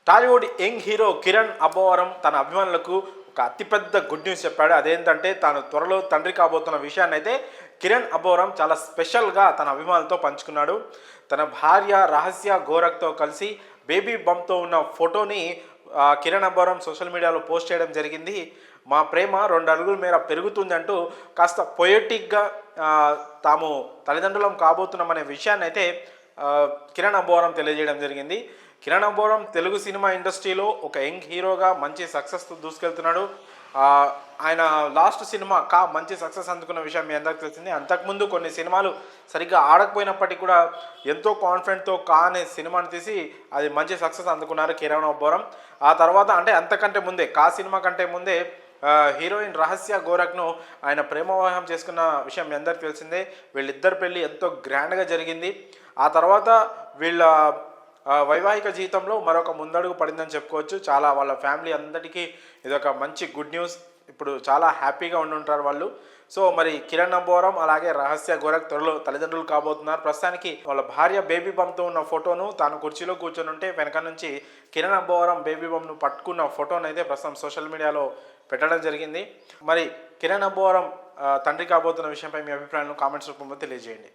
Tollywood young hero Kiran Abbavaram తన అభిమానులకు ఒక అతిపెద్ద గుడ్ న్యూస్ చెప్పాడు. అదేంటంటే తాను త్వరలో తండ్రి కాబోతున్న విషయాన్ని అయితే కిరణ్ అబ్బవరం చాలా స్పెషల్గా తన అభిమానులతో పంచుకున్నాడు. తన భార్య రహస్య గోరఖ్తో కలిసి బేబీ బంప్తో ఉన్న ఫోటోని కిరణ్ అబ్బవరం సోషల్ మీడియాలో పోస్ట్ చేయడం జరిగింది. మా ప్రేమ 2 అడుగుల మేర పెరుగుతుందంటూ కాస్త పొయటిక్గా తాము తల్లిదండ్రులం కాబోతున్నామనే విషయాన్ని అయితే కిరణ్ అబ్బవరం తెలియజేయడం జరిగింది. కిరణ్ అబ్బవరం తెలుగు సినిమా ఇండస్ట్రీలో ఒక యంగ్ హీరోగా మంచి సక్సెస్తో దూసుకెళ్తున్నాడు. ఆయన లాస్ట్ సినిమా మంచి సక్సెస్ అందుకున్న విషయం మీ అందరికీ తెలిసింది. అంతకుముందు కొన్ని సినిమాలు సరిగ్గా ఆడకపోయినప్పటికీ కూడా ఎంతో కాన్ఫిడెంట్తో అనే సినిమాని తీసి అది మంచి సక్సెస్ అందుకున్నారు కిరణ్ అబ్బవరం. ఆ తర్వాత అంటే అంతకంటే ముందే సినిమా కంటే ముందే హీరోయిన్ రహస్య గోరఖ్ను ఆయన ప్రేమ వివాహం చేసుకున్న విషయం మీ అందరికీ తెలిసిందే. వీళ్ళిద్దరి పెళ్ళి ఎంతో గ్రాండ్గా జరిగింది. ఆ తర్వాత వీళ్ళ వైవాహిక జీవితంలో మరొక ముందడుగు పడిందని చెప్పుకోవచ్చు. చాలా వాళ్ళ ఫ్యామిలీ అందరికీ ఇదొక మంచి గుడ్ న్యూస్. ఇప్పుడు చాలా హ్యాపీగా ఉండుంటారు వాళ్ళు. సో మరి కిరణ్ అబ్బవరం అలాగే రహస్య గోరఖ్ త్వరలో తల్లిదండ్రులు కాబోతున్నారు. ప్రస్తుతానికి వాళ్ళ భార్య బేబీ బంప్తో ఉన్న ఫోటోను తాను కుర్చీలో కూర్చొని ఉంటే వెనక నుంచి కిరణ్ అబ్బవరం బేబీ బంప్ను పట్టుకున్న ఫోటోను అయితే ప్రస్తుతం సోషల్ మీడియాలో పెట్టడం జరిగింది. మరి కిరణ్ అబ్బవరం తండ్రి కాబోతున్న విషయంపై మీ అభిప్రాయాలను కామెంట్స్ రూపంలో తెలియజేయండి.